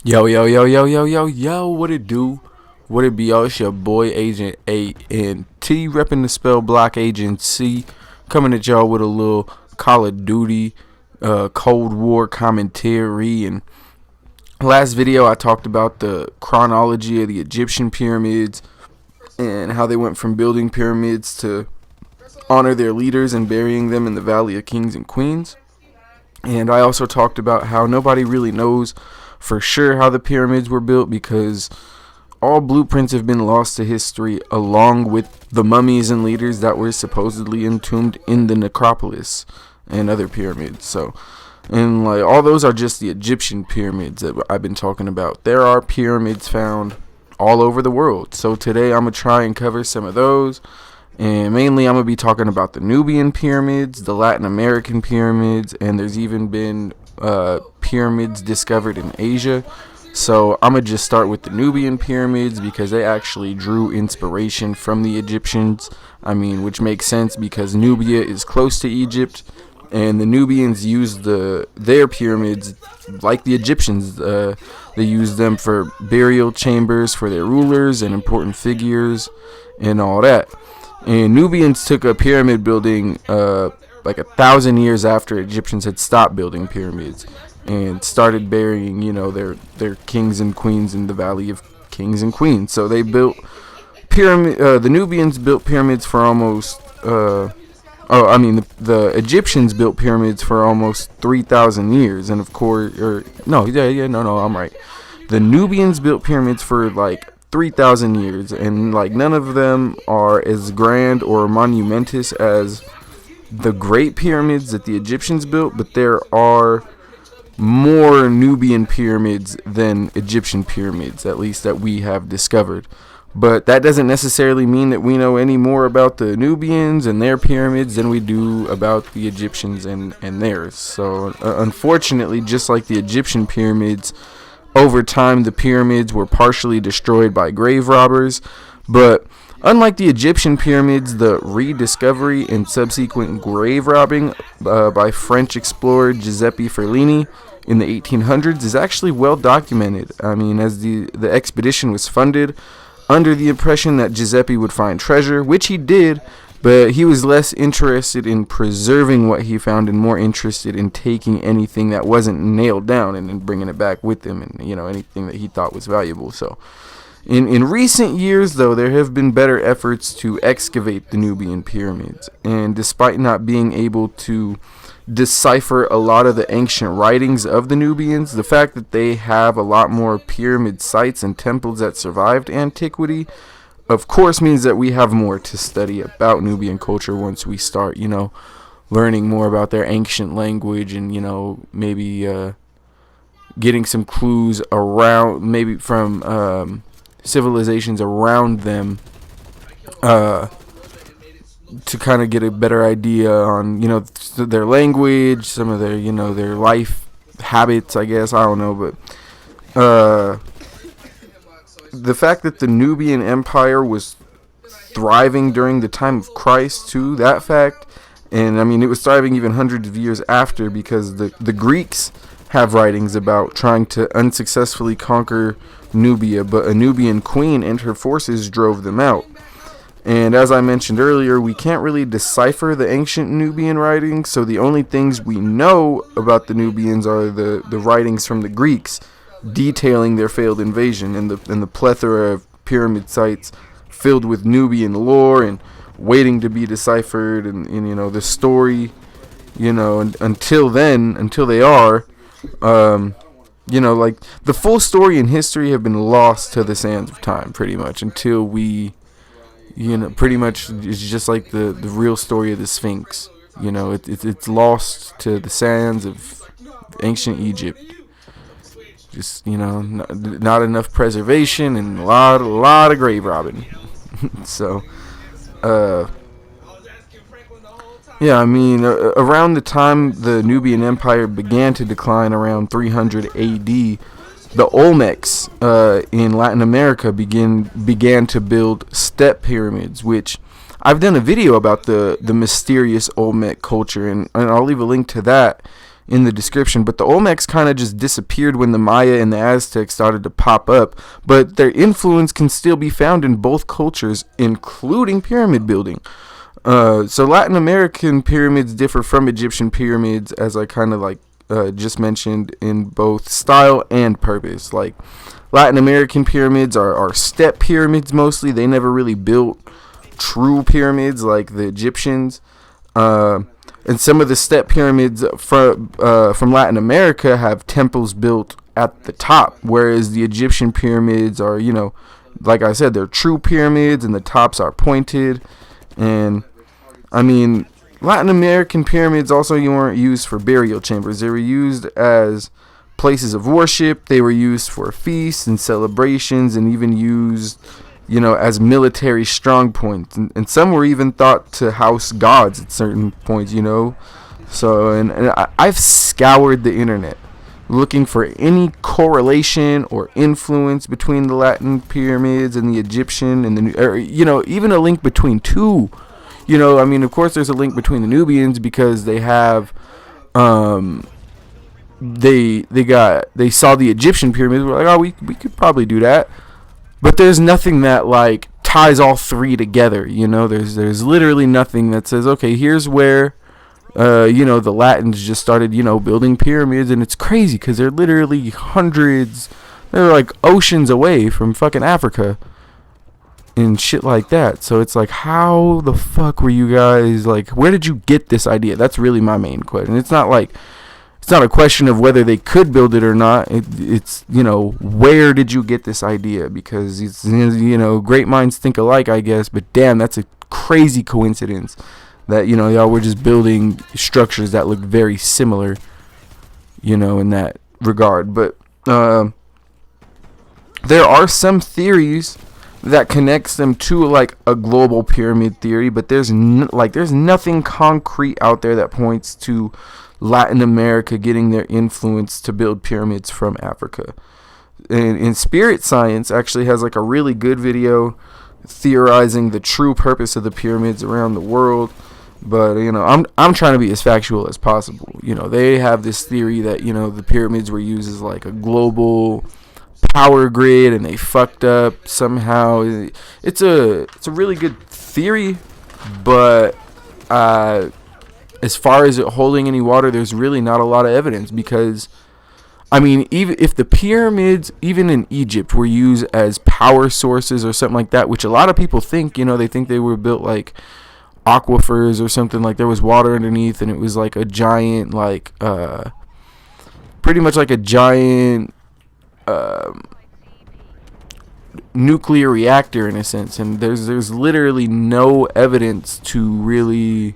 Yo, yo, yo, yo, yo, yo, yo, what it do? What it be, y'all? It's your boy, Agent A&T, repping the spell block agency, coming at y'all with a little Call of Duty, Cold War commentary. And last video, I talked about the chronology of the Egyptian pyramids and how they went from building pyramids to honor their leaders and burying them in the Valley of Kings and Queens. And I also talked about how nobody really knows for sure how the pyramids were built because all blueprints have been lost to history, along with the mummies and leaders that were supposedly entombed in the necropolis and other pyramids. And like all those are just the Egyptian pyramids that I've been talking about. There are pyramids found all over the world. So today I'm gonna try and cover some of those. And mainly I'm going to be talking about the Nubian pyramids, the Latin American pyramids, and there's even been pyramids discovered in Asia. So I'm going to just start with the Nubian pyramids because they actually drew inspiration from the Egyptians. Which makes sense because Nubia is close to Egypt, and the Nubians used their pyramids like the Egyptians. They used them for burial chambers for their rulers and important figures and all that. And Nubians took up pyramid building like 1,000 years after Egyptians had stopped building pyramids and started burying, their kings and queens in the Valley of Kings and Queens. So they built the Nubians built pyramids for almost the Egyptians built pyramids for almost 3,000 years, and of course, I'm right. The Nubians built pyramids for like 3,000 years, and like none of them are as grand or monumentous as the Great Pyramids that the Egyptians built, but there are more Nubian pyramids than Egyptian pyramids, at least that we have discovered. But that doesn't necessarily mean that we know any more about the Nubians and their pyramids than we do about the Egyptians and theirs. So unfortunately, just like the Egyptian pyramids, over time, the pyramids were partially destroyed by grave robbers, but unlike the Egyptian pyramids, the rediscovery and subsequent grave robbing by French explorer Giuseppe Ferlini in the 1800s is actually well documented. As the expedition was funded under the impression that Giuseppe would find treasure, which he did, but he was less interested in preserving what he found and more interested in taking anything that wasn't nailed down and bringing it back with him, and anything that he thought was valuable. So in recent years, though, there have been better efforts to excavate the Nubian pyramids, and despite not being able to decipher a lot of the ancient writings of the Nubians, the fact that they have a lot more pyramid sites and temples that survived antiquity of course means that we have more to study about Nubian culture once we start, learning more about their ancient language and, maybe getting some clues around, maybe from civilizations around them, to kind of get a better idea on, their language, some of their, their life habits, I guess. I don't know, but the fact that the Nubian Empire was thriving during the time of Christ, too, that fact, and it was thriving even hundreds of years after, because the Greeks have writings about trying to unsuccessfully conquer Nubia, but a Nubian queen and her forces drove them out. And as I mentioned earlier, we can't really decipher the ancient Nubian writings, so the only things we know about the Nubians are the writings from the Greeks, detailing their failed invasion and the plethora of pyramid sites filled with Nubian lore and waiting to be deciphered, and the story, until they are, like the full story and history have been lost to the sands of time, pretty much, until we, pretty much it's just like the real story of the Sphinx. It's lost to the sands of ancient Egypt. Just, not enough preservation and a lot of grave robbing. So, around the time the Nubian Empire began to decline, around 300 AD, the Olmecs in Latin America began to build step pyramids, which I've done a video about the mysterious Olmec culture, and I'll leave a link to that in the description. But the Olmecs kind of just disappeared when the Maya and the Aztecs started to pop up. But their influence can still be found in both cultures, including pyramid building. So Latin American pyramids differ from Egyptian pyramids, as I kind of like just mentioned, in both style and purpose. Like, Latin American pyramids are step pyramids mostly. They never really built true pyramids like the Egyptians. And some of the step pyramids from Latin America have temples built at the top, whereas the Egyptian pyramids are, you know, like I said, they're true pyramids and the tops are pointed. And I mean, Latin American pyramids also weren't used for burial chambers. They were used as places of worship. They were used for feasts and celebrations, and even used, you know, as military strong points. And some were even thought to house gods at certain points, you know. So, and I've scoured the internet looking for any correlation or influence between the Latin pyramids and the Egyptian and the, or, you know, even a link between two. You know, I mean, of course, there's a link between the Nubians because they have, they saw the Egyptian pyramids. We're like, oh, we could probably do that. But there's nothing that like ties all three together. You know, there's literally nothing that says, okay, here's where, you know, the Latins just started, you know, building pyramids, and it's crazy because they're literally they're like oceans away from fucking Africa. And shit like that. So it's like, how the fuck were you guys, like, where did you get this idea? That's really my main question. It's not a question of whether they could build it or not. It's, you know, where did you get this idea? Because it's, you know, great minds think alike, I guess. But damn, that's a crazy coincidence that, you know, y'all were just building structures that look very similar, you know, in that regard. But there are some theories that connects them to like a global pyramid theory, but there's nothing concrete out there that points to Latin America getting their influence to build pyramids from Africa. And Spirit Science actually has like a really good video theorizing the true purpose of the pyramids around the world. But, you know, I'm trying to be as factual as possible. You know, they have this theory that, you know, the pyramids were used as like a global power grid and they fucked up somehow. It's a really good theory, but as far as it holding any water, there's really not a lot of evidence. Because I mean, even if the pyramids, even in Egypt, were used as power sources or something like that, which a lot of people think, you know, they think they were built like aquifers or something, like there was water underneath and it was like a giant, like pretty much like a giant nuclear reactor in a sense, and there's literally no evidence to really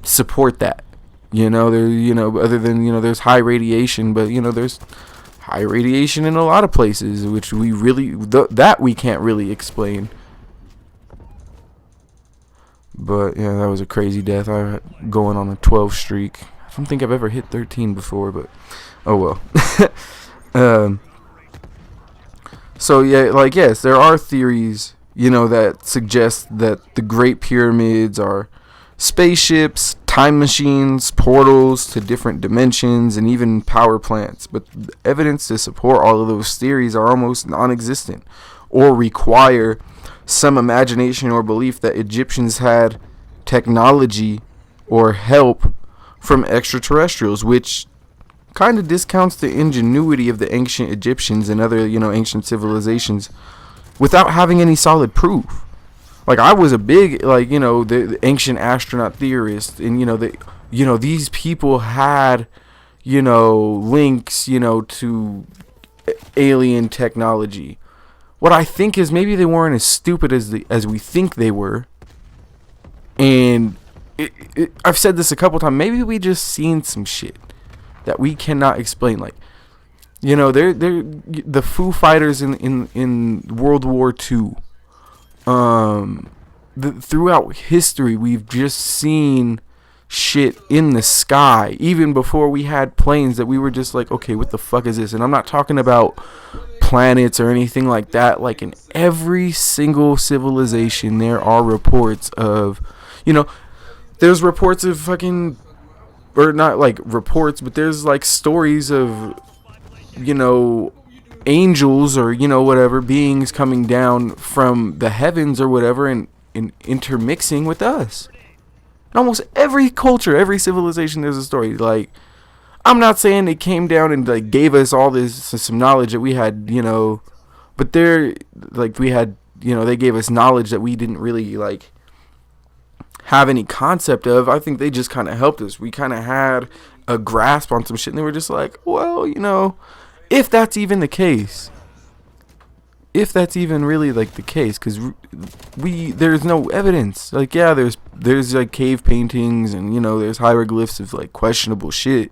support that. You know, there, you know, other than, you know, there's high radiation, but you know, there's high radiation in a lot of places, which we really that we can't really explain. But yeah, that was a crazy death. I'm going on a 12 streak. I don't think I've ever hit 13 before, but oh well. So yeah, like, yes, there are theories, you know, that suggest that the Great Pyramids are spaceships, time machines, portals to different dimensions, and even power plants. But the evidence to support all of those theories are almost non-existent, or require some imagination or belief that Egyptians had technology or help from extraterrestrials, which kind of discounts the ingenuity of the ancient Egyptians and other, you know, ancient civilizations without having any solid proof. Like, I was a big, like, you know, the ancient astronaut theorist, and, you know, these people had, you know, links, you know, to alien technology. What I think is maybe they weren't as stupid as we think they were. And I've said this a couple times. Maybe we just seen some shit that we cannot explain. Like, you know, they're the Foo Fighters in World War II. Throughout history, we've just seen shit in the sky, even before we had planes, that we were just like, okay, what the fuck is this? And I'm not talking about planets or anything like that. Like, in every single civilization, there are reports of, you know, there's reports of fucking or not like reports, but there's like stories of, you know, angels or, you know, whatever beings coming down from the heavens or whatever, and intermixing with us. In almost every culture, every civilization, there's a story. Like, I'm not saying they came down and like gave us all this some knowledge that we had, you know, but they're like, we had, you know, they gave us knowledge that we didn't really like have any concept of. I think they just kind of helped us. We kind of had a grasp on some shit, and they were just like, well, you know, if that's even the case, if that's even really like the case, because there's no evidence. Like, yeah, there's like cave paintings, and, you know, there's hieroglyphs of like questionable shit,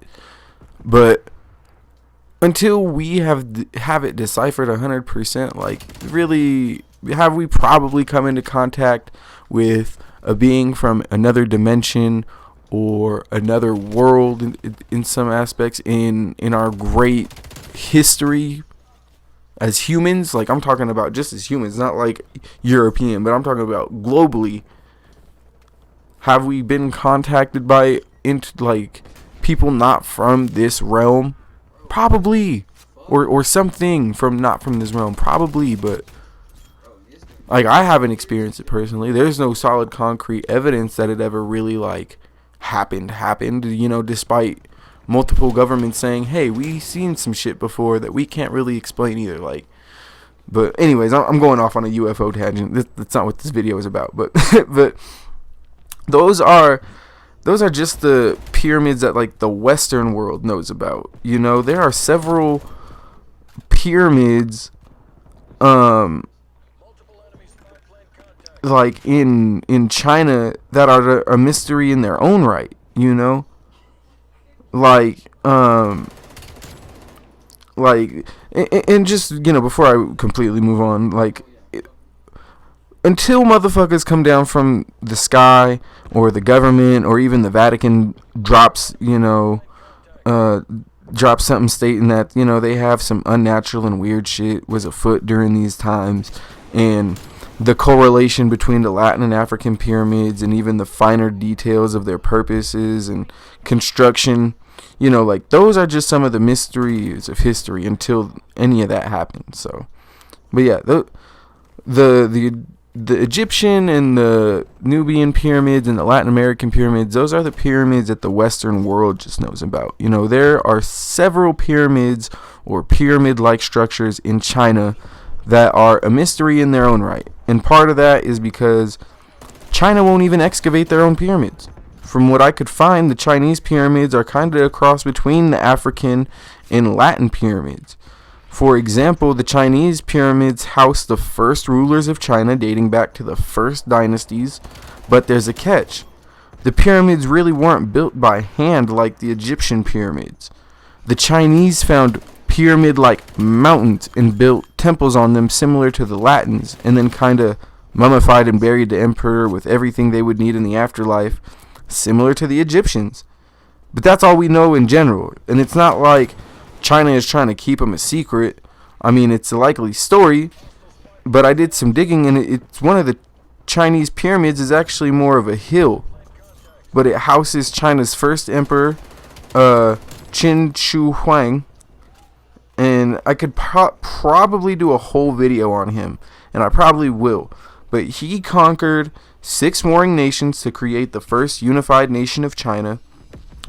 but until we have it deciphered 100%, like, really, have we probably come into contact with a being from another dimension or another world in some aspects in our great history as humans? Like, I'm talking about just as humans, not like European, but I'm talking about globally. Have we been contacted by like people not from this realm? Probably, or something from not from this realm, probably. But like, I haven't experienced it personally. There's no solid concrete evidence that it ever really like happened, you know, despite multiple governments saying, hey, we seen some shit before that we can't really explain either. Like, but anyways, I'm going off on a UFO tangent. That's not what this video is about, but but those are just the pyramids that like the Western world knows about. You know, there are several pyramids like in China that are a mystery in their own right, you know? Like and just, you know, before I completely move on, like, until motherfuckers come down from the sky, or the government, or even the Vatican drops, you know, drops something stating that, you know, they have some unnatural and weird shit was afoot during these times, and the correlation between the Latin and African pyramids, and even the finer details of their purposes and construction, you know, like, those are just some of the mysteries of history until any of that happened. So, but yeah, the Egyptian and the Nubian pyramids and the Latin American pyramids, those are the pyramids that the Western world just knows about. You know, there are several pyramids or pyramid-like structures in China that are a mystery in their own right. And part of that is because China won't even excavate their own pyramids. From what I could find, the Chinese pyramids are kind of a cross between the African and Latin pyramids. For example, the Chinese pyramids house the first rulers of China dating back to the first dynasties, but there's a catch. The pyramids really weren't built by hand like the Egyptian pyramids. The Chinese found pyramid-like mountains and built temples on them similar to the Latins, and then kind of mummified and buried the emperor with everything they would need in the afterlife, similar to the Egyptians. But that's all we know in general, and it's not like China is trying to keep them a secret. I mean, it's a likely story, but I did some digging, and it's one of the Chinese pyramids is actually more of a hill, but it houses China's first emperor, Qin Shi Huang, and I could probably do a whole video on him, and I probably will, but he conquered 6 warring nations to create the first unified nation of China,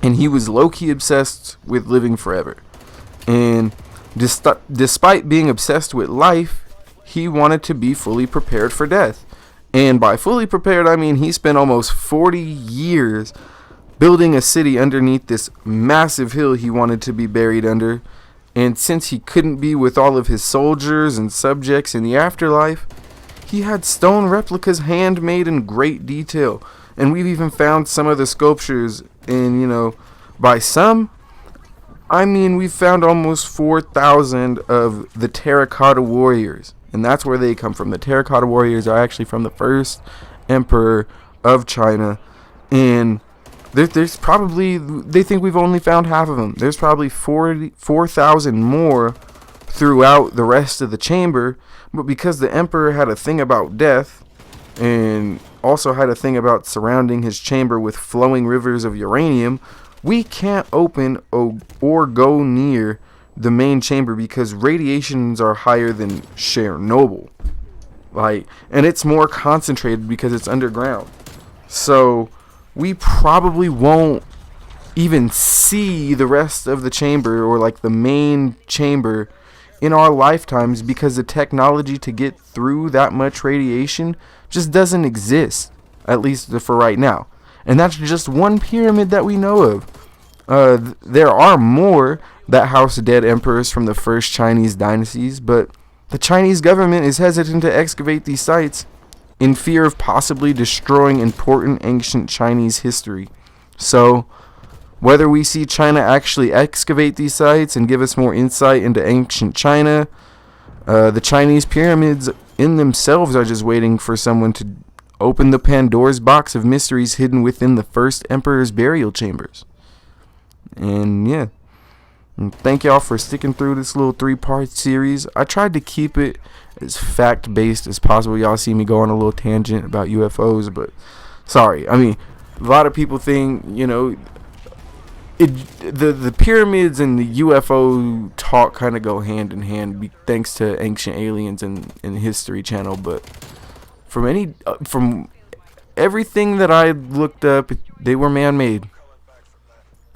and he was low-key obsessed with living forever. And despite being obsessed with life, he wanted to be fully prepared for death. And by fully prepared, I mean he spent almost 40 years building a city underneath this massive hill he wanted to be buried under. And since he couldn't be with all of his soldiers and subjects in the afterlife, he had stone replicas handmade in great detail. And we've even found some of the sculptures, and, you know, by some, I mean, we found almost 4,000 of the terracotta warriors, and that's where they come from. The terracotta warriors are actually from the first emperor of China, and there's probably, they think we've only found half of them. There's probably 4,000 more throughout the rest of the chamber, but because the emperor had a thing about death, and also had a thing about surrounding his chamber with flowing rivers of uranium, we can't open or go near the main chamber because radiations are higher than Chernobyl. Like, and it's more concentrated because it's underground. So we probably won't even see the rest of the chamber, or like the main chamber, in our lifetimes, because the technology to get through that much radiation just doesn't exist, at least for right now. And that's just one pyramid that we know of. There are more that house dead emperors from the first Chinese dynasties, but the Chinese government is hesitant to excavate these sites in fear of possibly destroying important ancient Chinese history. So, whether we see China actually excavate these sites and give us more insight into ancient China, the Chinese pyramids in themselves are just waiting for someone to open the Pandora's box of mysteries hidden within the first emperor's burial chambers. And yeah, and thank y'all for sticking through this little 3-part series. I tried to keep it as fact-based as possible. Y'all see me go on a little tangent about UFOs, but sorry. I mean, a lot of people think, the pyramids and the UFO talk kind of go hand in hand, thanks to Ancient Aliens and History Channel. But from everything that I looked up, they were man-made.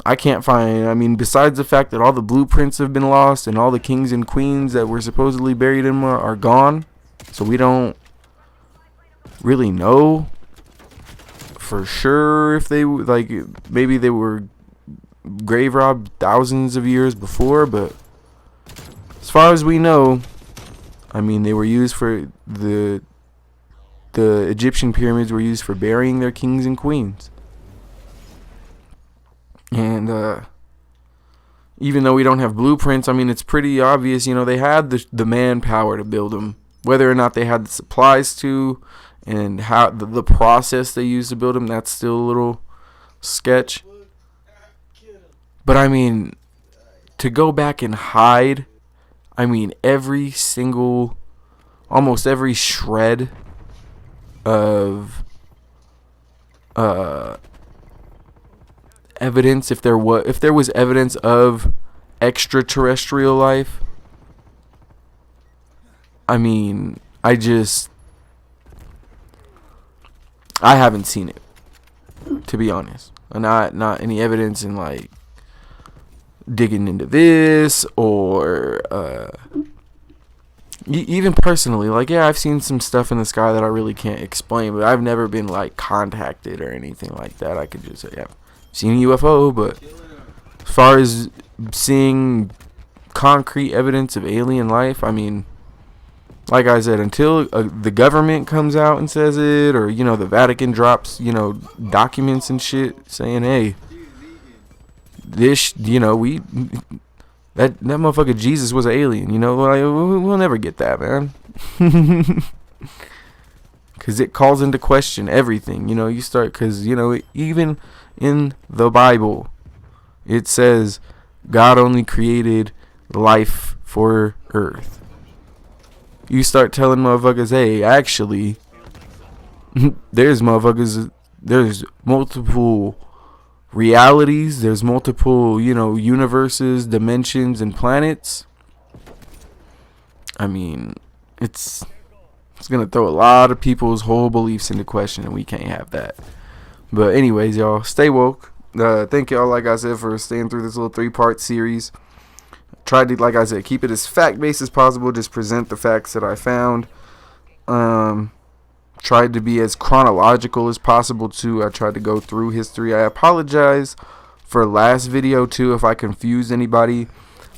I can't find, besides the fact that all the blueprints have been lost and all the kings and queens that were supposedly buried in them are gone, so we don't really know for sure if they, maybe they were grave robbed thousands of years before, but as far as we know, they were used for the Egyptian pyramids were used for burying their kings and queens. And even though we don't have blueprints, it's pretty obvious, they had the manpower to build them. Whether or not they had the supplies to, and how the process they used to build them, that's still a little sketch. But to go back and hide, every single, almost every shred of evidence, if there was evidence of extraterrestrial life, I haven't seen it, to be honest. Not any evidence in digging into this, or even personally, I've seen some stuff in the sky that I really can't explain, but I've never been contacted or anything like that. I could just say, yeah, I've seen a UFO, but as far as seeing concrete evidence of alien life, like I said, until the government comes out and says it, or the Vatican drops documents and shit saying, hey, this, that motherfucker Jesus was an alien, we'll never get that, man. Because it calls into question everything, you start, because, even in the Bible, it says God only created life for Earth. You start telling motherfuckers, hey, actually, there's multiple realities, there's multiple, universes, dimensions, and planets. It's gonna throw a lot of people's whole beliefs into question, and we can't have that. But anyways, y'all, stay woke. Thank y'all, like I said, for staying through this little 3-part series. Tried to, like I said, keep it as fact-based as possible, just present the facts that I found. Tried to be as chronological as possible too. I tried to go through history. I apologize for last video too if I confused anybody.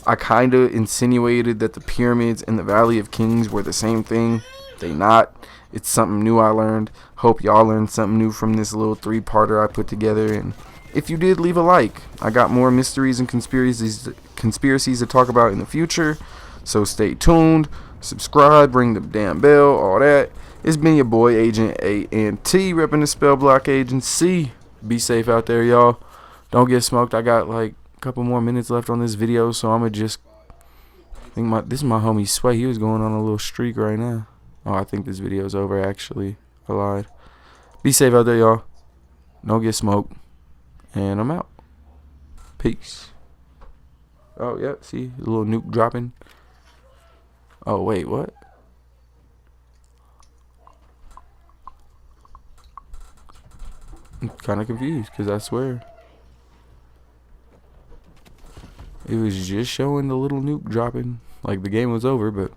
I kind of insinuated that the pyramids and the Valley of Kings were the same thing. They not. It's something new I learned. Hope y'all learned something new from this little 3-parter I put together. And if you did, leave a like. I got more mysteries and conspiracies to talk about in the future. So stay tuned. Subscribe. Ring the damn bell. All that. It's been your boy, Agent A&T, repping the Spell Block Agency. Be safe out there, y'all. Don't get smoked. I got a couple more minutes left on this video, so I'm going to just... this is my homie Sway. He was going on a little streak right now. Oh, I think this video's over, actually. I lied. Be safe out there, y'all. Don't get smoked. And I'm out. Peace. Oh, yeah, see? A little nuke dropping. Oh, wait, what? I'm kind of confused, because I swear it was just showing the little nuke dropping. Like, the game was over, but...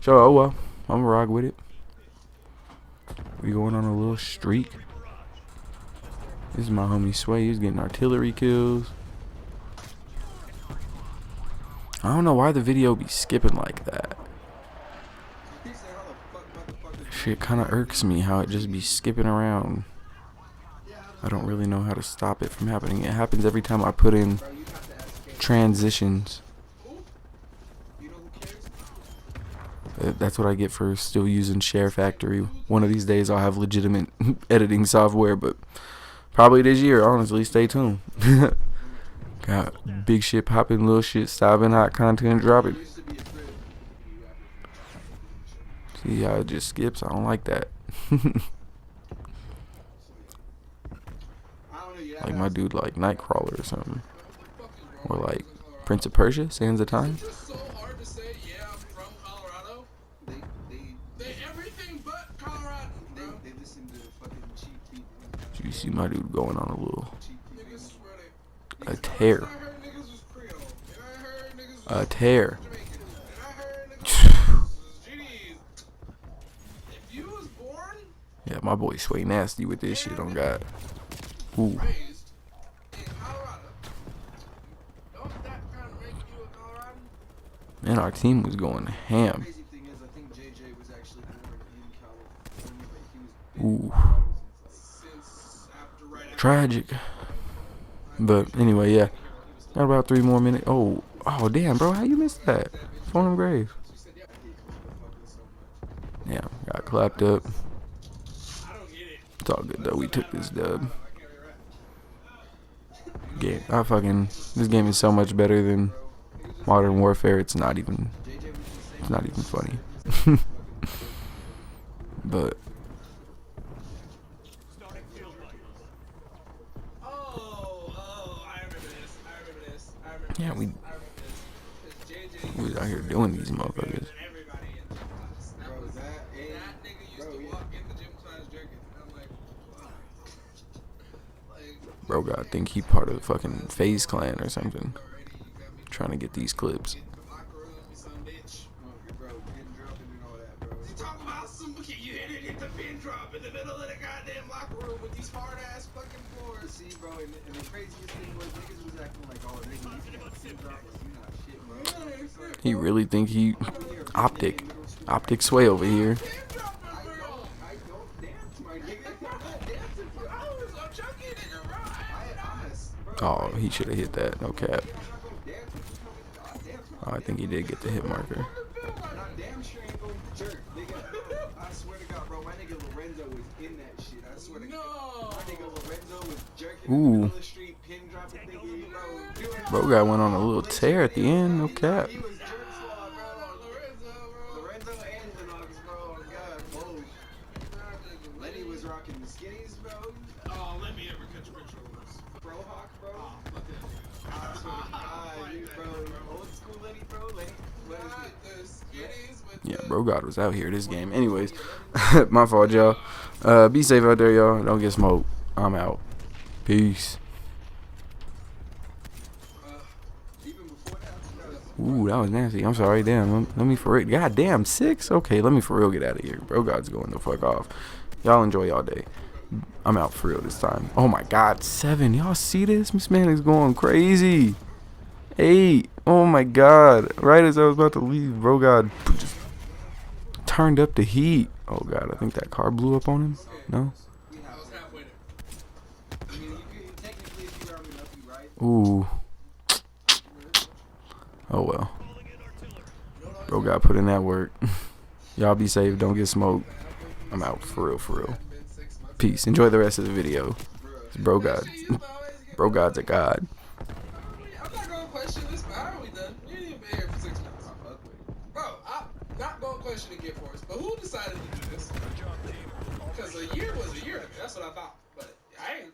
So, oh, well. I'm gonna rock with it. We going on a little streak. This is my homie Sway. He's getting artillery kills. I don't know why the video be skipping like that. Shit kind of irks me how it just be skipping around. I don't really know how to stop it from happening. It happens every time I put in transitions. That's what I get for still using Share Factory. One of these days I'll have legitimate editing software, but probably this year, honestly. Stay tuned. Got big shit popping, little shit stopping, hot content dropping. See how it just skips? I don't like that. Like my dude like Nightcrawler or something. Or like Prince of Persia, Sands of Time. You see my dude going on a tear. A tear. Yeah, my boy Sway nasty with this shit on God. Ooh. Man, our team was going ham. Ooh. Tragic. But anyway, yeah. Got about 3 more minutes. Oh damn, bro, how you missed that? Phone him grave. Yeah, got clapped up. It's all good though. We took this dub. Game. This game is so much better than Modern Warfare. It's not even funny. But yeah, we was out here doing these motherfuckers. Bro, God, think he part of the fucking FaZe clan or something. Trying to get these clips. He really think he optic Sway over here. Oh, he should have hit that. No cap. Oh, I think he did get the hit marker. Ooh. Bro got went on a little tear at the end. No cap. Yeah, bro God was out here this game. Anyways, my fault, y'all. Be safe out there, y'all. Don't get smoked. I'm out. Peace. Ooh, that was nasty. I'm sorry. Damn. Let me for real. God damn, 6? Okay, let me for real get out of here. Bro God's going the fuck off. Y'all enjoy y'all day. I'm out for real this time. Oh my God, 7. Y'all see this? This man is going crazy. 8. Oh my God. Right as I was about to leave, bro God just turned up the heat. Oh God, I think that car blew up on him. No? Ooh. Oh well. Bro got put in that work. Y'all be safe. Don't get smoked. I'm out for real, for real. Peace. Enjoy the rest of the video. It's Bro God. Bro God's a god. I'm not gonna question this, but how are we done? We ain't even been here for 6 months. Bro, I'm not gonna question the Gear Force, but who decided to do this? Because a year was a year. That's what I thought. But I ain't.